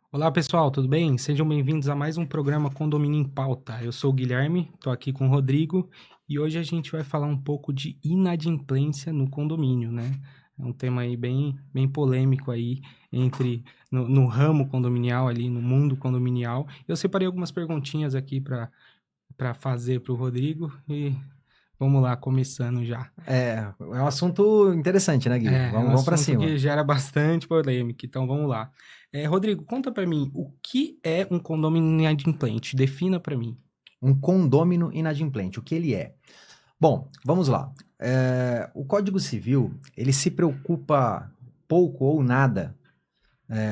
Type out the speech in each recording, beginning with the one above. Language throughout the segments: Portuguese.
Olá pessoal, tudo bem? Sejam bem-vindos a mais um programa Condomínio em Pauta. Eu sou o Guilherme, estou aqui com o Rodrigo e hoje a gente vai falar um pouco de inadimplência no condomínio, né? É um tema aí bem polêmico aí no ramo condominial ali, no mundo condominial. Eu separei algumas perguntinhas aqui para fazer para o Rodrigo e vamos lá, começando já. É um assunto interessante, né, Gui? É um Vamos para assunto cima. que gera bastante polêmica, então vamos lá. Rodrigo, conta pra mim, o que é um condomínio inadimplente? Defina pra mim. Um condômino inadimplente, o que ele é? Bom, vamos lá. O Código Civil, ele se preocupa pouco ou nada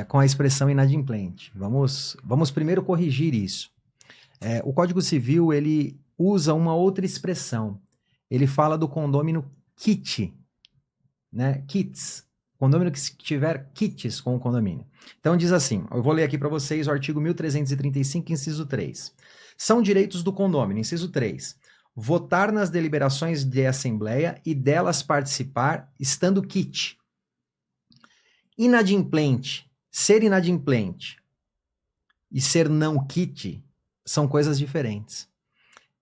com a expressão inadimplente. Vamos primeiro corrigir isso. O Código Civil, ele usa uma outra expressão. Ele fala do condômino kit, né? Kits. Condômino que tiver kits com o condomínio. Então diz assim, eu vou ler aqui para vocês o artigo 1335, inciso 3. São direitos do condômino, inciso 3. Votar nas deliberações de assembleia e delas participar, estando kit. Inadimplente, ser inadimplente e ser não kit são coisas diferentes.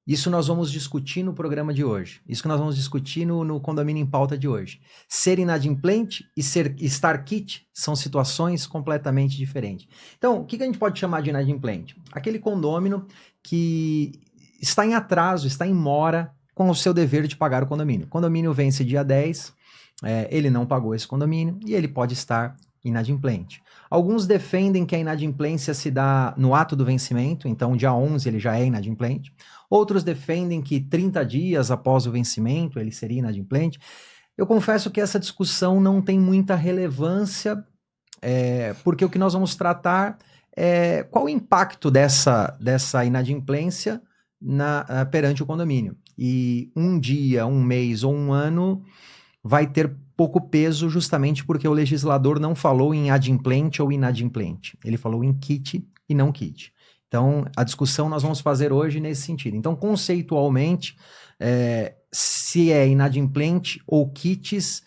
Isso nós vamos discutir no programa de hoje. Isso que nós vamos discutir no Condomínio em Pauta de hoje. Ser inadimplente e estar kit são situações completamente diferentes. Então, o que a gente pode chamar de inadimplente? Aquele condômino que está em atraso, está em mora com o seu dever de pagar o condomínio. O condomínio vence dia 10, ele não pagou esse condomínio e ele pode estar inadimplente. Alguns defendem que a inadimplência se dá no ato do vencimento, então dia 11 ele já é inadimplente. Outros defendem que 30 dias após o vencimento ele seria inadimplente. Eu confesso que essa discussão não tem muita relevância, porque o que nós vamos tratar é qual o impacto dessa inadimplência perante o condomínio. E um dia, um mês ou um ano vai ter pouco peso justamente porque o legislador não falou em adimplente ou inadimplente. Ele falou em kit e não kit. Então, a discussão nós vamos fazer hoje nesse sentido. Então, conceitualmente, se é inadimplente ou kits,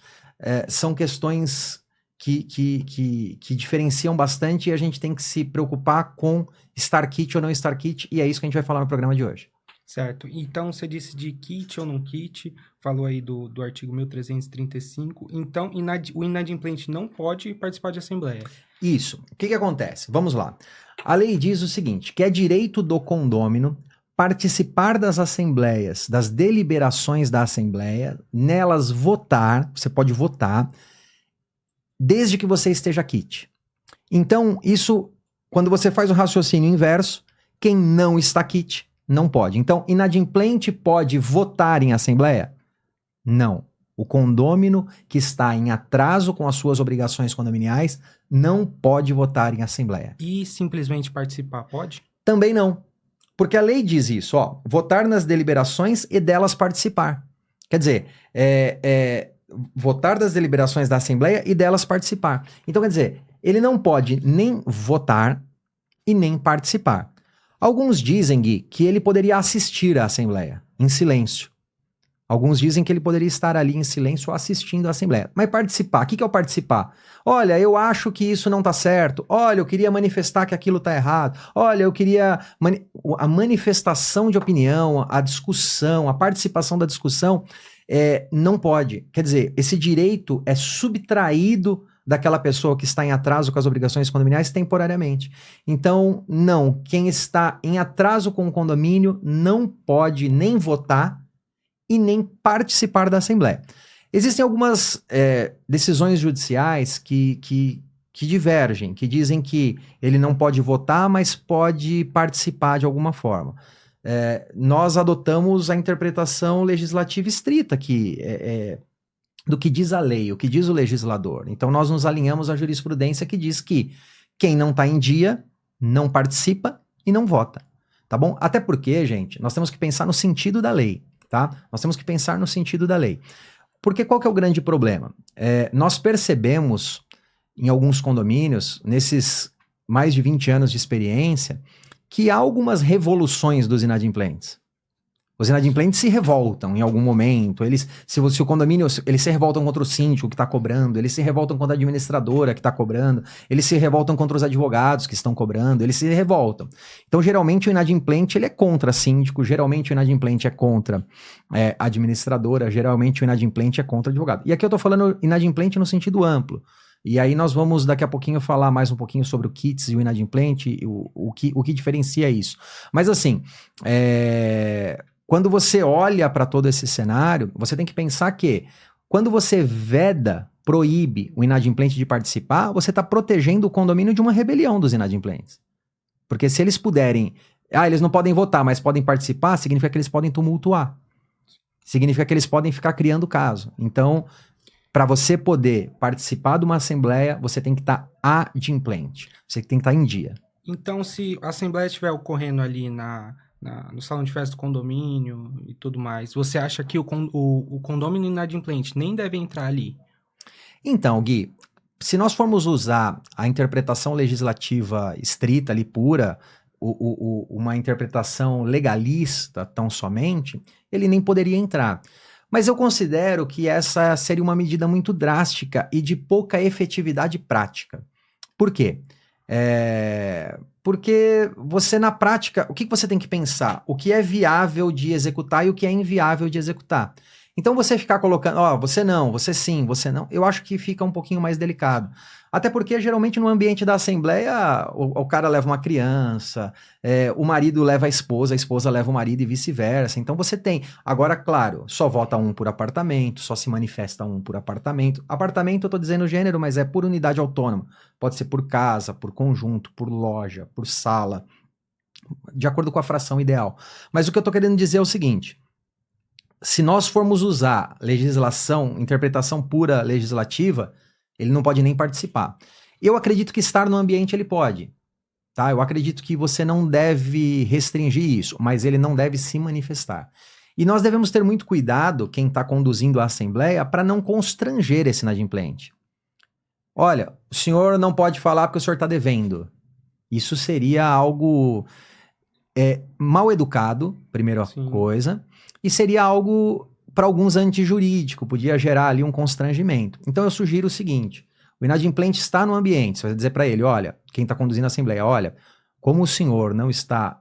são questões que diferenciam bastante e a gente tem que se preocupar com estar kit ou não estar kit, e é isso que a gente vai falar no programa de hoje. Certo. Então, você disse de kit ou não kit, falou aí do artigo 1335. Então, o inadimplente não pode participar de assembleia. Isso. O que acontece? Vamos lá. A lei diz o seguinte, que é direito do condômino participar das assembleias, das deliberações da assembleia, nelas votar, você pode votar, desde que você esteja kit. Então, isso, quando você faz o raciocínio inverso, quem não está kit não pode. Então, inadimplente pode votar em assembleia? Não. O condômino que está em atraso com as suas obrigações condominiais não pode votar em assembleia. E simplesmente participar, pode? Também não. Porque a lei diz isso, ó, votar nas deliberações e delas participar. Quer dizer, votar das deliberações da assembleia e delas participar. Então, quer dizer, ele não pode nem votar e nem participar. Alguns dizem, Gui, que ele poderia assistir à assembleia, em silêncio. Alguns dizem que ele poderia estar ali em silêncio assistindo à assembleia. Mas participar, o que é o participar? Olha, eu acho que isso não está certo. Olha, eu queria manifestar que aquilo está errado. Olha, eu queria... A manifestação de opinião, a discussão, a participação da discussão, não pode. Quer dizer, esse direito é subtraído daquela pessoa que está em atraso com as obrigações condominiais temporariamente. Então, não, quem está em atraso com o condomínio não pode nem votar e nem participar da Assembleia. Existem algumas decisões judiciais que divergem, que dizem que ele não pode votar, mas pode participar de alguma forma. Nós adotamos a interpretação legislativa estrita do que diz a lei, o que diz o legislador. Então nós nos alinhamos à jurisprudência que diz que quem não está em dia não participa e não vota. Tá bom? Até porque, gente, nós temos que pensar no sentido da lei. Tá? Nós temos que pensar no sentido da lei. Porque qual que é o grande problema? Nós percebemos em alguns condomínios, nesses mais de 20 anos de experiência, que há algumas revoluções dos inadimplentes. Os inadimplentes se revoltam em algum momento, se o condomínio, eles se revoltam contra o síndico que está cobrando, eles se revoltam contra a administradora que está cobrando, eles se revoltam contra os advogados que estão cobrando, eles se revoltam. Então, geralmente, o inadimplente ele é contra síndico, geralmente o inadimplente é contra administradora, geralmente o inadimplente é contra advogado. E aqui eu estou falando inadimplente no sentido amplo. E aí nós vamos daqui a pouquinho falar mais um pouquinho sobre o KITS e o inadimplente, o que diferencia isso. Mas assim, quando você olha para todo esse cenário, você tem que pensar que quando você proíbe o inadimplente de participar, você está protegendo o condomínio de uma rebelião dos inadimplentes. Porque se eles puderem... eles não podem votar, mas podem participar, significa que eles podem tumultuar. Significa que eles podem ficar criando caso. Então, para você poder participar de uma assembleia, você tem que estar adimplente. Você tem que estar em dia. Então, se a assembleia estiver ocorrendo ali no salão de festa do condomínio e tudo mais, você acha que o condômino inadimplente nem deve entrar ali? Então, Gui, se nós formos usar a interpretação legislativa estrita ali, pura, uma interpretação legalista tão somente, ele nem poderia entrar. Mas eu considero que essa seria uma medida muito drástica e de pouca efetividade prática. Por quê? Porque você, na prática, o que você tem que pensar? O que é viável de executar e o que é inviável de executar. Então você ficar colocando, você não, você sim, você não, eu acho que fica um pouquinho mais delicado. Até porque, geralmente, no ambiente da assembleia, o cara leva uma criança, o marido leva a esposa leva o marido e vice-versa. Então você tem. Agora, claro, só vota um por apartamento, só se manifesta um por apartamento. Apartamento, eu tô dizendo gênero, mas é por unidade autônoma. Pode ser por casa, por conjunto, por loja, por sala, de acordo com a fração ideal. Mas o que eu tô querendo dizer é o seguinte: se nós formos usar legislação, interpretação pura legislativa, ele não pode nem participar. Eu acredito que estar no ambiente ele pode, tá? Eu acredito que você não deve restringir isso, mas ele não deve se manifestar. E nós devemos ter muito cuidado, quem está conduzindo a assembleia, para não constranger esse inadimplente. Olha, o senhor não pode falar porque o senhor está devendo. Isso seria algo mal educado, primeira coisa, e seria algo, para alguns, antijurídico, podia gerar ali um constrangimento. Então eu sugiro o seguinte: o inadimplente está no ambiente, você vai dizer para ele, olha, quem está conduzindo a assembleia, olha, como o senhor não está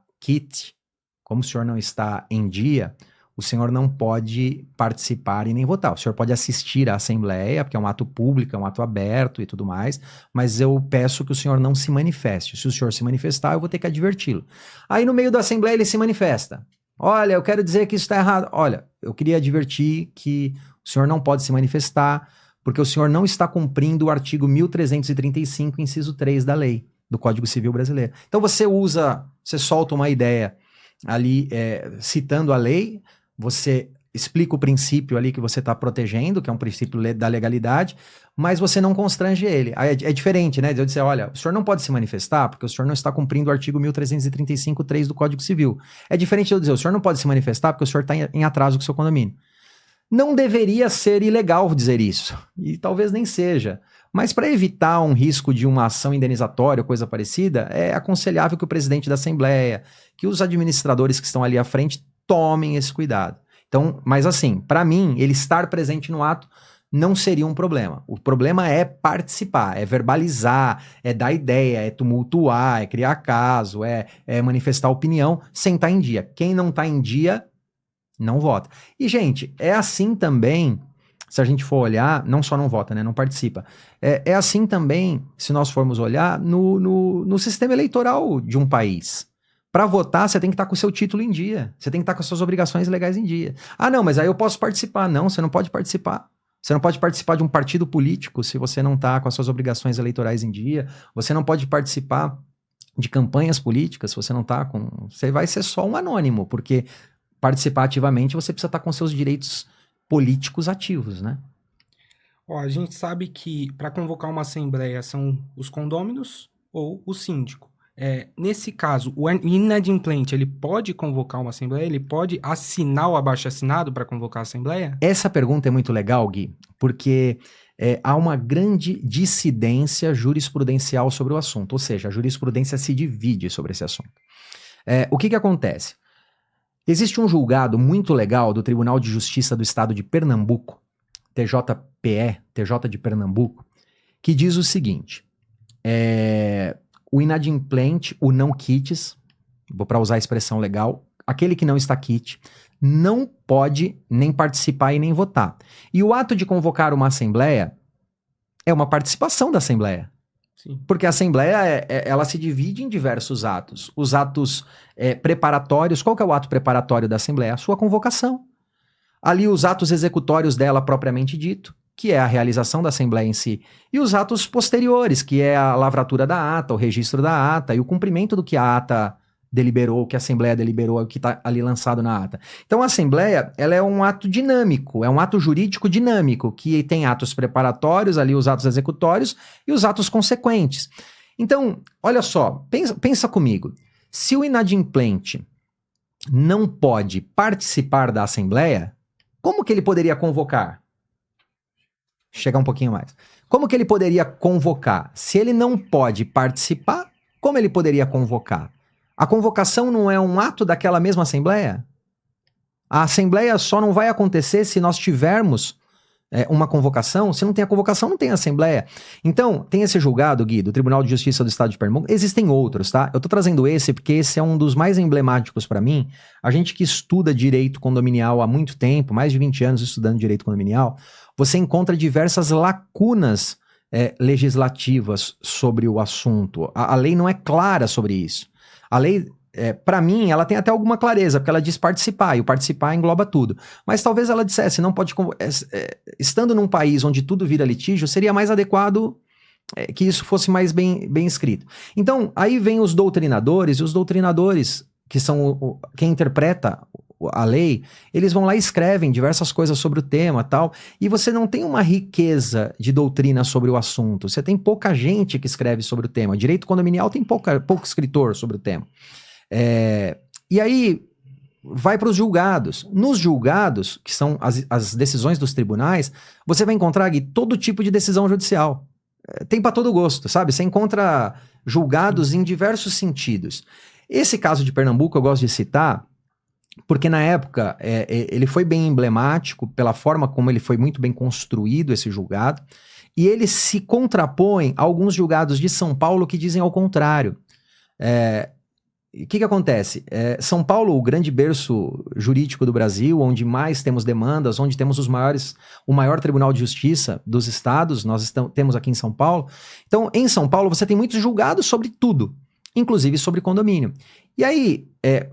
como o senhor não está em dia, o senhor não pode participar e nem votar. O senhor pode assistir à assembleia, porque é um ato público, é um ato aberto e tudo mais, mas eu peço que o senhor não se manifeste. Se o senhor se manifestar, eu vou ter que adverti-lo. Aí no meio da assembleia ele se manifesta. Olha, eu quero dizer que isso está errado. Olha, eu queria advertir que o senhor não pode se manifestar porque o senhor não está cumprindo o artigo 1335, inciso 3 da lei, do Código Civil Brasileiro. Então você solta uma ideia ali citando a lei, você explica o princípio ali que você está protegendo, que é um princípio da legalidade, mas você não constrange ele. Aí é diferente, né? De eu dizer, olha, o senhor não pode se manifestar porque o senhor não está cumprindo o artigo 1335, 3 do Código Civil. É diferente de eu dizer, o senhor não pode se manifestar porque o senhor está em atraso com o seu condomínio. Não deveria ser ilegal dizer isso, e talvez nem seja. Mas para evitar um risco de uma ação indenizatória ou coisa parecida, é aconselhável que o presidente da Assembleia, que os administradores que estão ali à frente tomem esse cuidado. Então, mas assim, para mim, ele estar presente no ato não seria um problema. O problema é participar, é verbalizar, é dar ideia, é tumultuar, é criar caso, é manifestar opinião sem estar em dia. Quem não está em dia, não vota. E, gente, é assim também, se a gente for olhar, não só não vota, né, não participa. É assim também, se nós formos olhar, no sistema eleitoral de um país. Para votar, você tem que estar com o seu título em dia. Você tem que estar com as suas obrigações legais em dia. Ah, não, mas aí eu posso participar. Não, você não pode participar. Você não pode participar de um partido político se você não está com as suas obrigações eleitorais em dia. Você não pode participar de campanhas políticas se você não está com... Você vai ser só um anônimo, porque participar ativamente você precisa estar com seus direitos políticos ativos, né? A gente sabe que para convocar uma assembleia são os condôminos ou o síndico. Nesse caso, o inadimplente, ele pode convocar uma assembleia? Ele pode assinar o abaixo-assinado para convocar a assembleia? Essa pergunta é muito legal, Gui, porque há uma grande dissidência jurisprudencial sobre o assunto, ou seja, a jurisprudência se divide sobre esse assunto. O que acontece? Existe um julgado muito legal do Tribunal de Justiça do Estado de Pernambuco, TJ de Pernambuco, que diz o seguinte, o inadimplente, o não quites, vou para usar a expressão legal, aquele que não está quite, não pode nem participar e nem votar. E o ato de convocar uma assembleia é uma participação da assembleia. Sim. Porque a assembleia, ela se divide em diversos atos. Os atos preparatórios, qual que é o ato preparatório da assembleia? A sua convocação. Ali os atos executórios dela propriamente dito, que é a realização da assembleia em si. E os atos posteriores, que é a lavratura da ata, o registro da ata e o cumprimento do que a ata deliberou, que a Assembleia deliberou, o que está ali lançado na ata. Então a Assembleia, ela é um ato dinâmico, é um ato jurídico dinâmico, que tem atos preparatórios, ali os atos executórios e os atos consequentes. Então, olha só, pensa comigo, se o inadimplente não pode participar da Assembleia, como que ele poderia convocar? Chegar um pouquinho mais. Como que ele poderia convocar? Se ele não pode participar, como ele poderia convocar? A convocação não é um ato daquela mesma assembleia? A assembleia só não vai acontecer se nós tivermos uma convocação. Se não tem a convocação, não tem assembleia. Então, tem esse julgado, Gui, do Tribunal de Justiça do Estado de Pernambuco. Existem outros, tá? Eu tô trazendo esse porque esse é um dos mais emblemáticos para mim. A gente que estuda direito condominial há muito tempo, mais de 20 anos estudando direito condominial, você encontra diversas lacunas legislativas sobre o assunto. A lei não é clara sobre isso. A lei, para mim, ela tem até alguma clareza, porque ela diz participar, e o participar engloba tudo. Mas talvez ela dissesse, não pode... estando num país onde tudo vira litígio, seria mais adequado que isso fosse mais bem escrito. Então, aí vem os doutrinadores, e os doutrinadores, que são quem interpreta a lei, eles vão lá e escrevem diversas coisas sobre o tema e tal, e você não tem uma riqueza de doutrina sobre o assunto, você tem pouca gente que escreve sobre o tema. Direito condominial tem pouco escritor sobre o tema. E aí vai para os julgados. Nos julgados, que são as decisões dos tribunais, você vai encontrar aqui todo tipo de decisão judicial. Tem para todo gosto, sabe? Você encontra julgados em diversos sentidos. Esse caso de Pernambuco eu gosto de citar, porque na época ele foi bem emblemático pela forma como ele foi muito bem construído, esse julgado, e ele se contrapõe a alguns julgados de São Paulo que dizem ao contrário. O que acontece? São Paulo, o grande berço jurídico do Brasil, onde mais temos demandas, onde temos o maior Tribunal de Justiça dos estados, nós temos aqui em São Paulo. Então, em São Paulo, você tem muitos julgados sobre tudo, inclusive sobre condomínio. E aí,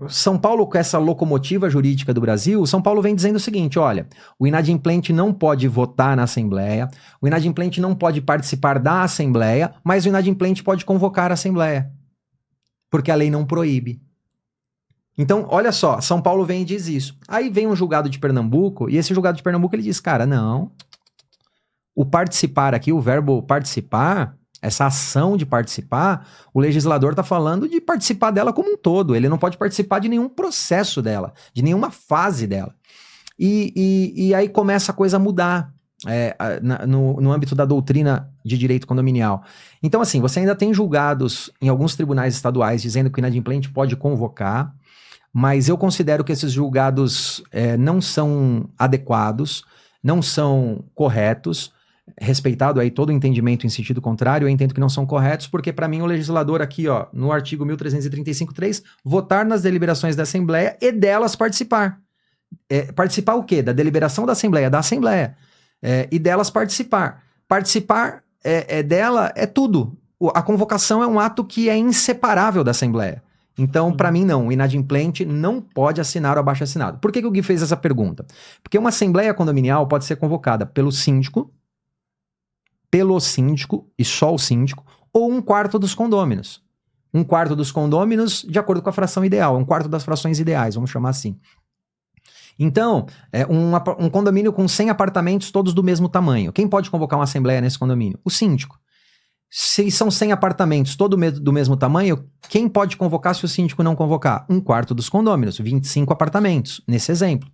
São Paulo, com essa locomotiva jurídica do Brasil, São Paulo vem dizendo o seguinte, olha, o inadimplente não pode votar na Assembleia, o inadimplente não pode participar da Assembleia, mas o inadimplente pode convocar a Assembleia, porque a lei não proíbe. Então, olha só, São Paulo vem e diz isso. Aí vem um julgado de Pernambuco, e esse julgado de Pernambuco ele diz, cara, não, o participar aqui, o verbo participar... Essa ação de participar, o legislador está falando de participar dela como um todo. Ele não pode participar de nenhum processo dela, de nenhuma fase dela. E aí começa a coisa a mudar no âmbito da doutrina de direito condominial. Então, assim, você ainda tem julgados em alguns tribunais estaduais dizendo que o inadimplente pode convocar, mas eu considero que esses julgados não são adequados, não são corretos. Respeitado aí todo o entendimento em sentido contrário, eu entendo que não são corretos, porque para mim o legislador aqui, ó, no artigo 1335.3, votar nas deliberações da Assembleia e delas participar. Participar o quê? Da deliberação da Assembleia, e delas participar. Participar dela é tudo. A convocação é um ato que é inseparável da Assembleia. Então, para mim, não. O inadimplente não pode assinar o abaixo-assinado. Por que o Gui fez essa pergunta? Porque uma Assembleia condominial pode ser convocada pelo síndico e só o síndico, ou 1/4 dos condôminos. 1/4 dos condôminos de acordo com a fração ideal, 1/4 das frações ideais, vamos chamar assim. Então, um condomínio com 100 apartamentos, todos do mesmo tamanho. Quem pode convocar uma assembleia nesse condomínio? O síndico. Se são 100 apartamentos, todos do mesmo tamanho, quem pode convocar se o síndico não convocar? 1/4 dos condôminos, 25 apartamentos, nesse exemplo.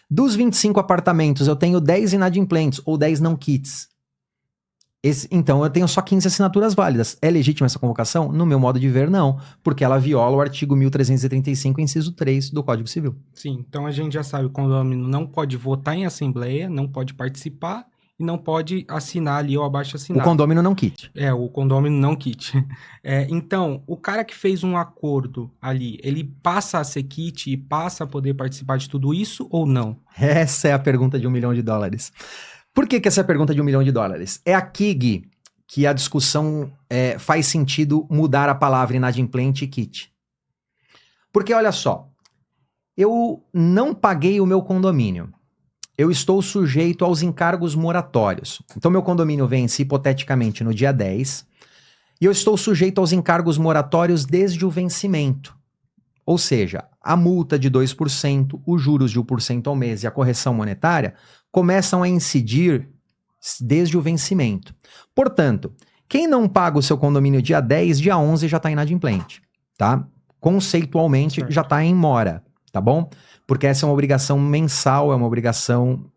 Dos 25 apartamentos, eu tenho 10 inadimplentes, ou 10 não quits. Então eu tenho só 15 assinaturas válidas. É legítima essa convocação? No meu modo de ver, não. Porque ela viola o artigo 1335, inciso 3 do Código Civil. Sim, então a gente já sabe, o condomínio não pode votar em assembleia, não pode participar e não pode assinar ali o O abaixo-assinado. condômino não quite. O condômino não quite. Então, o cara que fez um acordo ali, ele passa a ser quite e passa a poder participar de tudo isso ou não? Essa é a pergunta de $1 milhão. Por que essa é a pergunta de $1 milhão? É aqui, Gui, que a discussão faz sentido mudar a palavra inadimplente e quite. Porque olha só, eu não paguei o meu condomínio. Eu estou sujeito aos encargos moratórios. Então, meu condomínio vence hipoteticamente no dia 10 e eu estou sujeito aos encargos moratórios desde o vencimento. Ou seja, a multa de 2%, os juros de 1% ao mês e a correção monetária começam a incidir desde o vencimento. Portanto, quem não paga o seu condomínio dia 10, dia 11 já está inadimplente, tá? Conceitualmente já está em mora, tá bom? Porque essa é uma obrigação mensal, é uma obrigação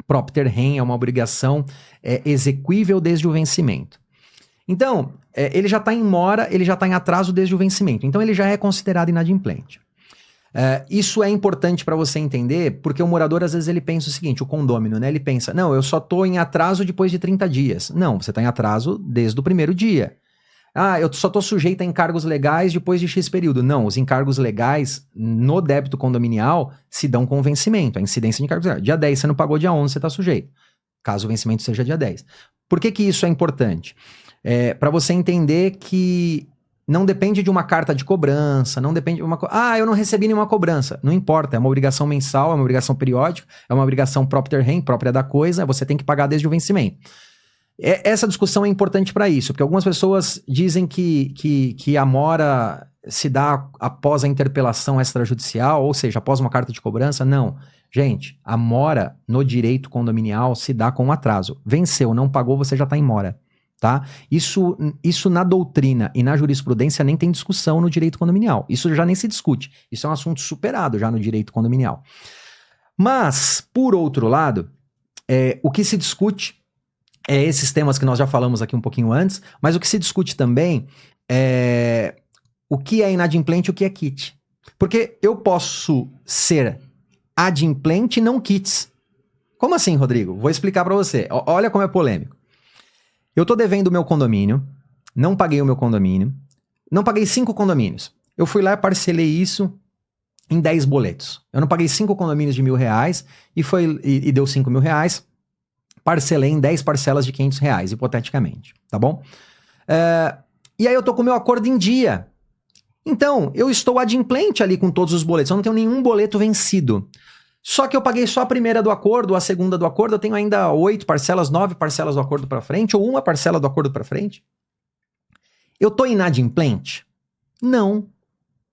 propter rem, é uma obrigação exequível desde o vencimento. Então, ele já está em mora, ele já está em atraso desde o vencimento. Então, ele já é considerado inadimplente. Isso é importante para você entender, porque o morador, às vezes, ele pensa o seguinte, o condômino, né? Ele pensa, não, eu só estou em atraso depois de 30 dias. Não, você está em atraso desde o primeiro dia. Ah, eu só estou sujeito a encargos legais depois de X período. Não, os encargos legais no débito condominial se dão com vencimento, a incidência de encargos legais. Dia 10 você não pagou, dia 11 você está sujeito, caso o vencimento seja dia 10. Por que isso é importante? Para você entender que não depende de uma carta de cobrança, não depende de uma... eu não recebi nenhuma cobrança. Não importa, é uma obrigação mensal, é uma obrigação periódica, é uma obrigação propter rem, própria da coisa, você tem que pagar desde o vencimento. Essa discussão é importante para isso, porque algumas pessoas dizem que a mora se dá após a interpelação extrajudicial, ou seja, após uma carta de cobrança. Não. Gente, a mora no direito condominial se dá com atraso. Venceu, não pagou, você já está em mora. Tá? Isso na doutrina e na jurisprudência nem tem discussão no direito condominial. Isso já nem se discute. Isso é um assunto superado já no direito condominial. Mas, por outro lado, o que se discute esses temas que nós já falamos aqui um pouquinho antes, mas o que se discute também é o que é inadimplente e o que é quite. Porque eu posso ser adimplente e não quites. Como assim, Rodrigo? Vou explicar para você. Olha como é polêmico. Eu tô devendo o meu condomínio, não paguei o meu condomínio, não paguei 5 condomínios. Eu fui lá e parcelei isso em 10 boletos. Eu não paguei 5 condomínios de R$1.000 e deu R$5.000, parcelei em 10 parcelas de R$500, hipoteticamente, tá bom? E aí eu tô com o meu acordo em dia. Então, eu estou adimplente ali com todos os boletos, eu não tenho nenhum boleto vencido. Só que eu paguei só a primeira do acordo, a segunda do acordo, eu tenho ainda 8 parcelas, 9 parcelas do acordo para frente, ou uma parcela do acordo para frente. Eu tô inadimplente? Não.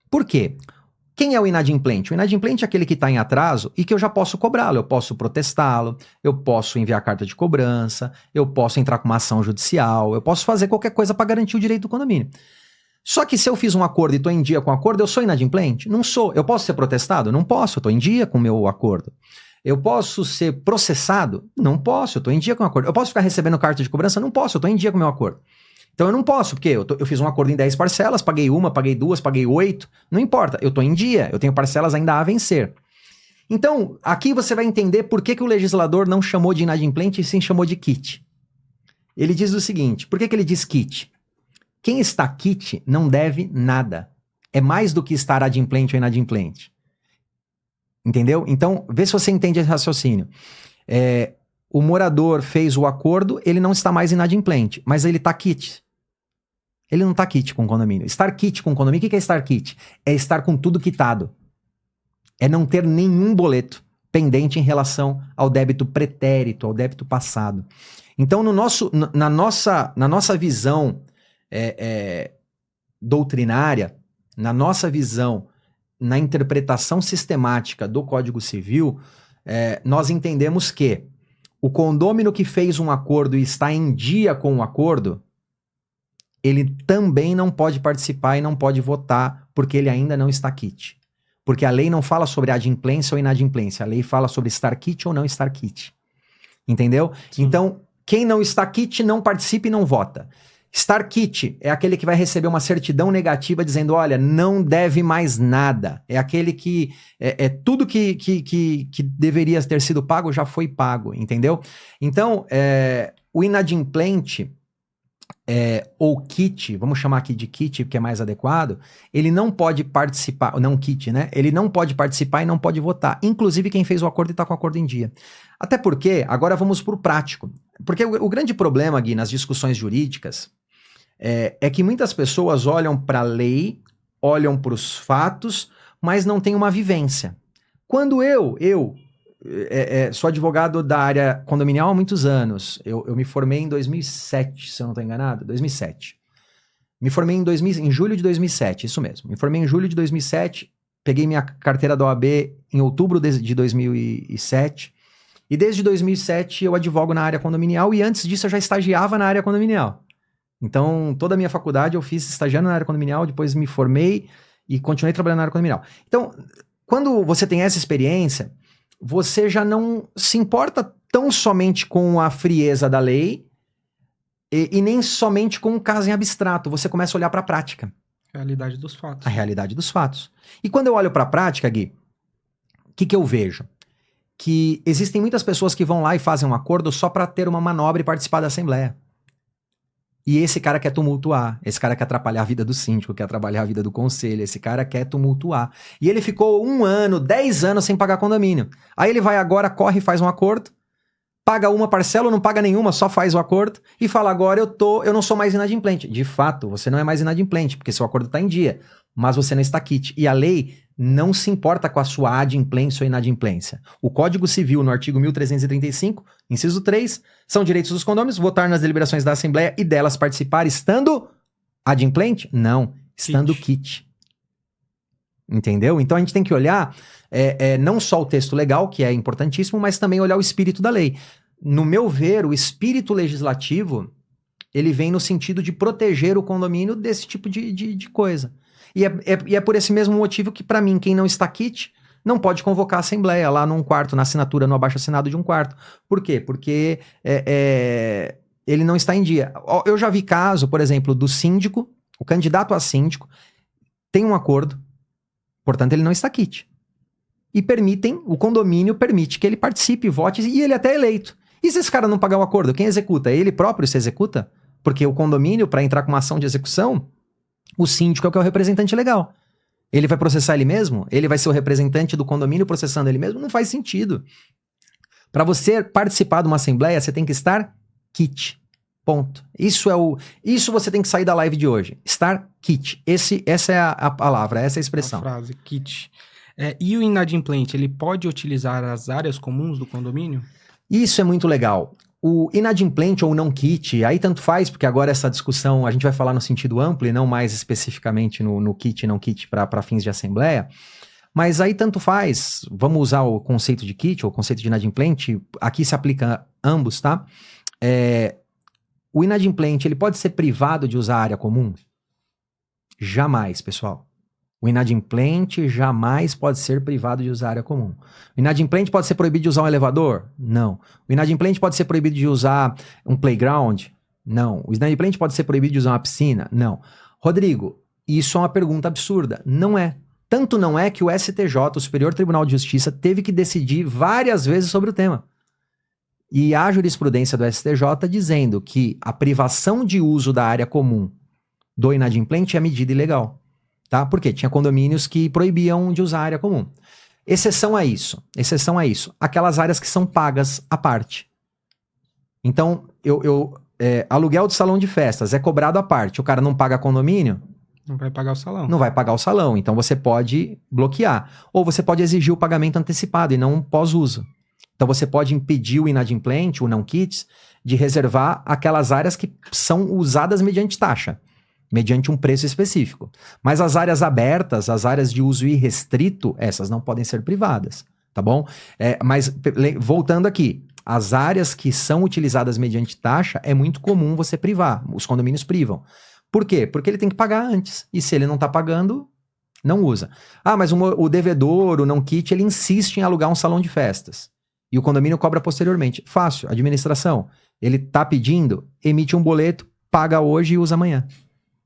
Por quê? Quem é o inadimplente? O inadimplente é aquele que está em atraso e que eu já posso cobrá-lo, eu posso protestá-lo, eu posso enviar carta de cobrança, eu posso entrar com uma ação judicial, eu posso fazer qualquer coisa para garantir o direito do condomínio. Só que se eu fiz um acordo e estou em dia com o acordo, eu sou inadimplente? Não sou. Eu posso ser protestado? Não posso, eu estou em dia com o meu acordo. Eu posso ser processado? Não posso, eu estou em dia com o acordo. Eu posso ficar recebendo carta de cobrança? Não posso, eu estou em dia com o meu acordo. Então eu não posso, porque eu fiz um acordo em 10 parcelas, paguei uma, paguei 2, paguei 8, não importa, eu estou em dia, eu tenho parcelas ainda a vencer. Então, aqui você vai entender por que o legislador não chamou de inadimplente e sim chamou de quite. Ele diz o seguinte, por que ele diz quite? Quem está quite não deve nada. É mais do que estar adimplente ou inadimplente. Entendeu? Então, vê se você entende esse raciocínio. O morador fez o acordo, ele não está mais inadimplente, mas ele está quite. Ele não está quite com o condomínio. Estar quite com o condomínio, o que é estar quite? É estar com tudo quitado. É não ter nenhum boleto pendente em relação ao débito pretérito, ao débito passado. Então, na nossa visão doutrinária, na nossa visão, na interpretação sistemática do Código Civil, nós entendemos que o condômino que fez um acordo e está em dia com o acordo, ele também não pode participar e não pode votar porque ele ainda não está quite. Porque a lei não fala sobre adimplência ou inadimplência, a lei fala sobre estar quite ou não estar quite. Entendeu? Sim. Então, Quem não está quite não participa e não vota. Estar quite é aquele que vai receber uma certidão negativa dizendo, olha, não deve mais nada. É aquele que tudo que deveria ter sido pago já foi pago, entendeu? Então, o inadimplente ou quite, vamos chamar aqui de quite porque é mais adequado, ele não pode participar, não quite, né? Ele não pode participar e não pode votar. Inclusive quem fez o acordo e está com o acordo em dia. Até porque, agora vamos para o prático. Porque o grande problema, Gui, nas discussões jurídicas é que muitas pessoas olham para a lei, olham para os fatos, mas não têm uma vivência. Quando eu sou advogado da área condominial há muitos anos. Eu me formei em 2007, se eu não estou enganado. 2007. Me formei em julho de 2007, isso mesmo. Me formei em julho de 2007, peguei minha carteira da OAB em outubro de 2007. E desde 2007 eu advogo na área condominial e antes disso eu já estagiava na área condominial. Então, toda a minha faculdade eu fiz estagiando na área condominial, depois me formei e continuei trabalhando na área condominial. Então, quando você tem essa experiência, você já não se importa tão somente com a frieza da lei e nem somente com um caso em abstrato. Você começa a olhar para a prática. Realidade dos fatos. A realidade dos fatos. E quando eu olho para a prática, Gui, o que eu vejo? Que existem muitas pessoas que vão lá e fazem um acordo só para ter uma manobra e participar da assembleia. E esse cara quer tumultuar, esse cara quer atrapalhar a vida do síndico, quer atrapalhar a vida do conselho, esse cara quer tumultuar. E ele ficou 1 ano, 10 anos sem pagar condomínio. Aí ele vai agora, corre e faz um acordo, paga uma parcela ou não paga nenhuma, só faz o acordo e fala agora eu não sou mais inadimplente. De fato, você não é mais inadimplente, porque seu acordo está em dia, mas você não está quite. E a lei não se importa com a sua adimplência ou inadimplência. O Código Civil, no artigo 1335, inciso 3, são direitos dos condôminos votar nas deliberações da Assembleia e delas participar estando adimplente? Não, estando quite. Entendeu? Então a gente tem que olhar não só o texto legal, que é importantíssimo, mas também olhar o espírito da lei. No meu ver, o espírito legislativo, ele vem no sentido de proteger o condomínio desse tipo de coisa. E é por esse mesmo motivo que, para mim, quem não está quite não pode convocar a assembleia lá num quarto, na assinatura, no abaixo-assinado de um quarto. Por quê? Porque ele não está em dia. Eu já vi caso, por exemplo, do síndico, o candidato a síndico, tem um acordo, portanto ele não está quite. E o condomínio permite que ele participe, vote e ele até é eleito. E se esse cara não pagar o acordo, quem executa? Ele próprio se executa? Porque o condomínio, para entrar com uma ação de execução, o síndico é o que é o representante legal. Ele vai processar ele mesmo? Ele vai ser o representante do condomínio processando ele mesmo? Não faz sentido. Para você participar de uma assembleia, você tem que estar quite. Ponto. Isso você tem que sair da live de hoje. Estar quite. Essa é a palavra, essa é a expressão. A frase, quite. E o inadimplente, ele pode utilizar as áreas comuns do condomínio? Isso é muito legal. O inadimplente ou não quite, aí tanto faz, porque agora essa discussão a gente vai falar no sentido amplo e não mais especificamente no quite e não quite para fins de assembleia, mas aí tanto faz, vamos usar o conceito de quite ou o conceito de inadimplente, aqui se aplica ambos, tá? O inadimplente, ele pode ser privado de usar a área comum? Jamais, pessoal. O inadimplente jamais pode ser privado de usar a área comum. O inadimplente pode ser proibido de usar um elevador? Não. O inadimplente pode ser proibido de usar um playground? Não. O inadimplente pode ser proibido de usar uma piscina? Não. Rodrigo, isso é uma pergunta absurda. Não é. Tanto não é que o STJ, o Superior Tribunal de Justiça, teve que decidir várias vezes sobre o tema. E há jurisprudência do STJ dizendo que a privação de uso da área comum do inadimplente é medida ilegal. Tá? Por quê? Tinha condomínios que proibiam de usar a área comum. Exceção a isso. Aquelas áreas que são pagas à parte. Então, aluguel de salão de festas é cobrado à parte. O cara não paga condomínio? Não vai pagar o salão. Não vai pagar o salão. Então, você pode bloquear. Ou você pode exigir o pagamento antecipado e não pós-uso. Então, você pode impedir o inadimplente, o não quites, de reservar aquelas áreas que são usadas mediante taxa. Mediante um preço específico. Mas as áreas abertas, as áreas de uso irrestrito, essas não podem ser privadas, tá bom? Mas, voltando aqui, as áreas que são utilizadas mediante taxa, é muito comum você privar, os condomínios privam. Por quê? Porque ele tem que pagar antes, e se ele não está pagando, não usa. Ah, mas o devedor, o não quite, ele insiste em alugar um salão de festas, e o condomínio cobra posteriormente. Fácil, administração. Ele tá pedindo, emite um boleto, paga hoje e usa amanhã.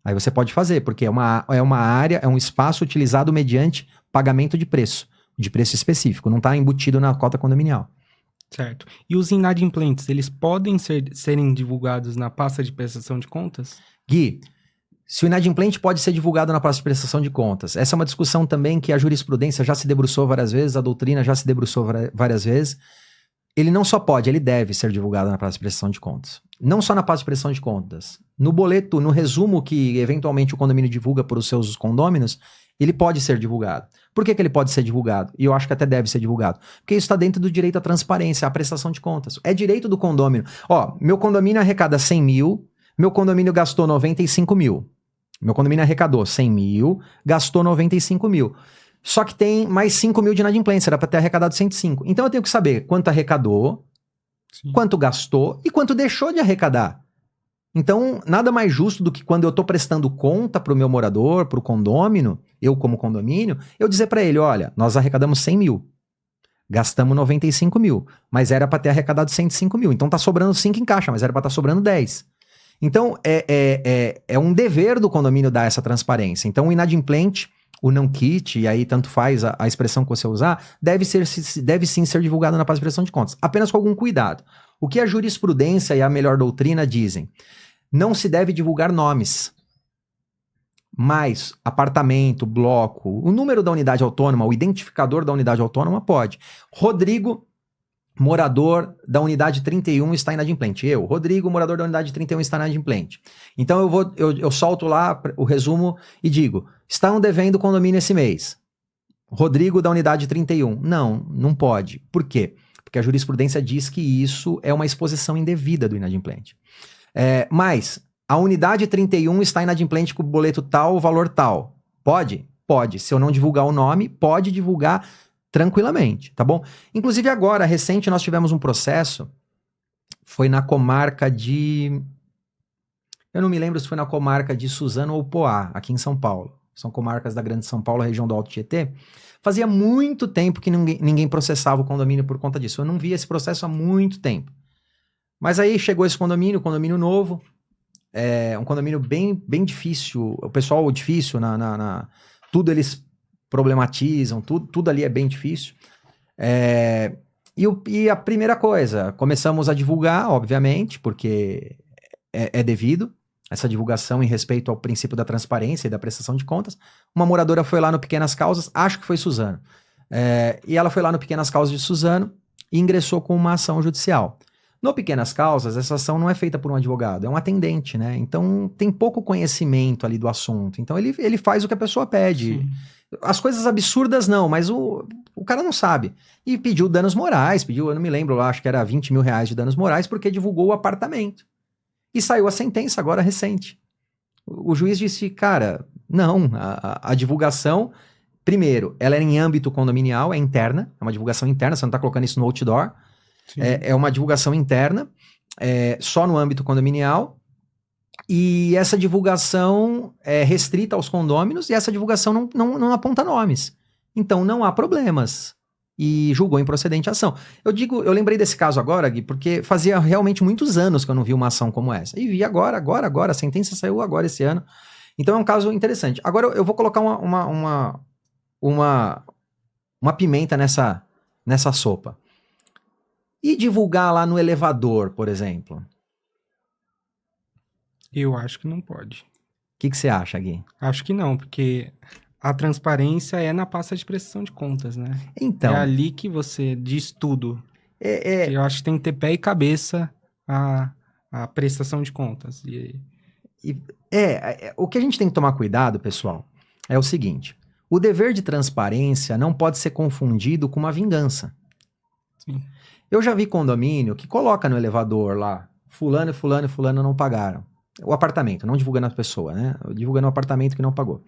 Aí você pode fazer, porque é uma área, é um espaço utilizado mediante pagamento de preço específico, não está embutido na cota condominial. Certo. E os inadimplentes, eles podem serem divulgados na pasta de prestação de contas? Gui, se o inadimplente pode ser divulgado na pasta de prestação de contas, essa é uma discussão também que a jurisprudência já se debruçou várias vezes, a doutrina já se debruçou várias vezes. Ele não só pode, ele deve ser divulgado na pasta de prestação de contas. Não só na pasta de prestação de contas. No boleto, no resumo que eventualmente o condomínio divulga para os seus condôminos, ele pode ser divulgado. Por que ele pode ser divulgado? E eu acho que até deve ser divulgado. Porque isso está dentro do direito à transparência, à prestação de contas. É direito do condômino. Ó, meu condomínio arrecada 100 mil, meu condomínio gastou 95 mil. Meu condomínio arrecadou 100 mil, gastou 95 mil. Só que tem mais 5 mil de inadimplência, era para ter arrecadado 105. Então eu tenho que saber quanto arrecadou, Sim. quanto gastou e quanto deixou de arrecadar. Então, nada mais justo do que quando eu estou prestando conta para o meu morador, para o condômino, eu como condomínio, eu dizer para ele, olha, nós arrecadamos 100 mil, gastamos 95 mil, mas era para ter arrecadado 105 mil. Então tá sobrando 5 em caixa, mas era para estar sobrando 10. Então, é um dever do condomínio dar essa transparência. Então, o inadimplente, o não quite, e aí tanto faz a expressão que você usar, deve sim ser divulgado na pasta de prestação de contas, apenas com algum cuidado. O que a jurisprudência e a melhor doutrina dizem? Não se deve divulgar nomes, mas apartamento, bloco, o número da unidade autônoma, o identificador da unidade autônoma pode. Rodrigo, morador da unidade 31 está inadimplente. Rodrigo, morador da unidade 31 está inadimplente. Então eu solto lá o resumo e digo, estão devendo condomínio esse mês. Rodrigo da unidade 31. Não pode. Por quê? Porque a jurisprudência diz que isso é uma exposição indevida do inadimplente. Mas a unidade 31 está inadimplente com o boleto tal, o valor tal. Pode? Pode. Se eu não divulgar o nome, pode divulgar tranquilamente, tá bom? Inclusive agora, recente, nós tivemos um processo, foi na comarca de... Eu não me lembro se foi na comarca de Suzano ou Poá, aqui em São Paulo. São comarcas da Grande São Paulo, região do Alto Tietê. Fazia muito tempo que ninguém processava o condomínio por conta disso. Eu não via esse processo há muito tempo. Mas aí chegou esse condomínio novo, um condomínio bem difícil, o pessoal difícil, tudo eles problematizam, tudo ali é bem difícil. E a primeira coisa, começamos a divulgar, obviamente, porque é devido, essa divulgação em respeito ao princípio da transparência e da prestação de contas. Uma moradora foi lá no Pequenas Causas, acho que foi Suzano, e ela foi lá no Pequenas Causas de Suzano e ingressou com uma ação judicial. No Pequenas Causas, essa ação não é feita por um advogado, é um atendente, né? Então, tem pouco conhecimento ali do assunto. Então, ele faz o que a pessoa pede. Sim. As coisas absurdas não, mas o cara não sabe. E pediu danos morais, eu não me lembro, acho que era 20 mil reais de danos morais, porque divulgou o apartamento. E saiu a sentença agora recente. O juiz disse, cara, não, a divulgação, primeiro, ela é em âmbito condominial, é interna, é uma divulgação interna, você não está colocando isso no outdoor. É uma divulgação interna, só no âmbito condominial, e essa divulgação é restrita aos condôminos, e essa divulgação não aponta nomes. Então não há problemas. E julgou improcedente a ação. Eu lembrei desse caso agora, Gui, porque fazia realmente muitos anos que eu não vi uma ação como essa. E vi agora, a sentença saiu agora esse ano. Então é um caso interessante. Agora eu vou colocar uma pimenta nessa sopa. E divulgar lá no elevador, por exemplo? Eu acho que não pode. O que você acha, Gui? Acho que não, porque a transparência é na pasta de prestação de contas, né? Então... É ali que você diz tudo. Eu acho que tem que ter pé e cabeça a prestação de contas. O que a gente tem que tomar cuidado, pessoal, é o seguinte. O dever de transparência não pode ser confundido com uma vingança. Sim. Eu já vi condomínio que coloca no elevador lá, fulano, fulano e fulano não pagaram. O apartamento, não divulgando a pessoa, né? Divulgando o apartamento que não pagou.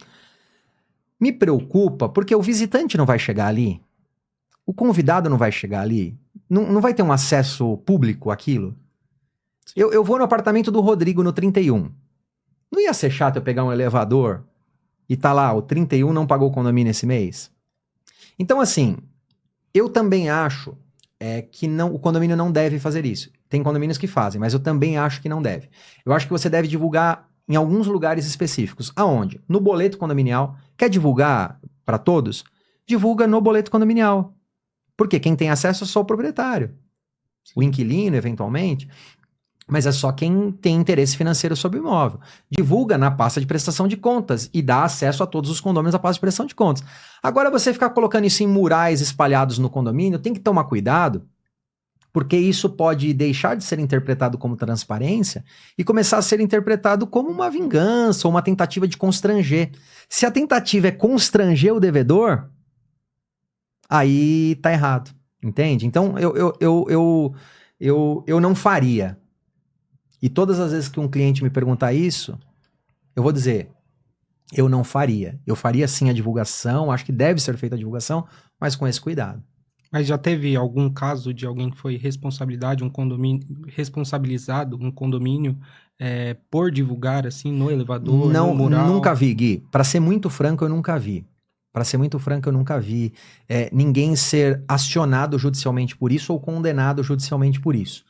Me preocupa porque o visitante não vai chegar ali, o convidado não vai chegar ali, não vai ter um acesso público àquilo. Eu vou no apartamento do Rodrigo no 31. Não ia ser chato eu pegar um elevador e tá lá, o 31 não pagou o condomínio esse mês? Então, assim, eu também acho que o condomínio não deve fazer isso. Tem condomínios que fazem, mas eu também acho que não deve. Eu acho que você deve divulgar em alguns lugares específicos. Aonde? No boleto condominial. Quer divulgar para todos? Divulga no boleto condominial. Porque quem tem acesso é só o proprietário. O inquilino, eventualmente, mas é só quem tem interesse financeiro sobre o imóvel. Divulga na pasta de prestação de contas e dá acesso a todos os condôminos à pasta de prestação de contas. Agora, você ficar colocando isso em murais espalhados no condomínio, tem que tomar cuidado, porque isso pode deixar de ser interpretado como transparência e começar a ser interpretado como uma vingança ou uma tentativa de constranger. Se a tentativa é constranger o devedor, aí tá errado, entende? Então, eu não faria. E todas as vezes que um cliente me perguntar isso, eu vou dizer, eu não faria. Eu faria sim a divulgação, acho que deve ser feita a divulgação, mas com esse cuidado. Mas já teve algum caso de alguém que foi responsabilizado, um condomínio, por divulgar, assim, no elevador, Não, no mural? nunca vi, Gui. Para ser muito franco, eu nunca vi. Ninguém ser acionado judicialmente por isso ou condenado judicialmente por isso.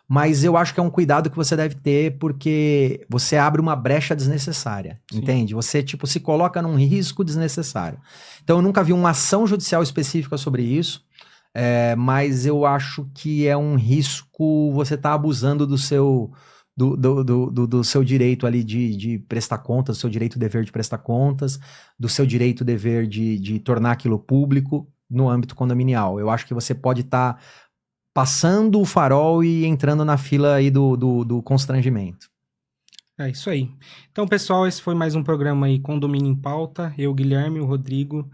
Mas eu acho que é um cuidado que você deve ter, porque você abre uma brecha desnecessária, Sim. Entende? Você, se coloca num risco desnecessário. Então, eu nunca vi uma ação judicial específica sobre isso, mas eu acho que é um risco você estar abusando do seu direito ali de prestar contas, do seu direito e dever de prestar contas, do seu direito e dever de tornar aquilo público no âmbito condominial. Eu acho que você pode estar passando o farol e entrando na fila aí do constrangimento. É isso aí. Então, pessoal, esse foi mais um programa aí, Condomínio em Pauta. Eu, Guilherme, o Rodrigo,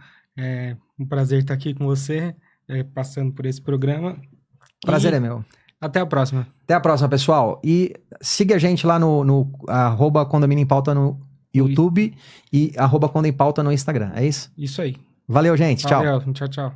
um prazer estar aqui com você, passando por esse programa. Prazer é meu. Até a próxima. Até a próxima, pessoal. E siga a gente lá no @Condomínio em Pauta no YouTube e @Condomínio em Pauta no Instagram. É isso? Isso aí. Valeu, gente. Tchau. Valeu. Tchau, tchau.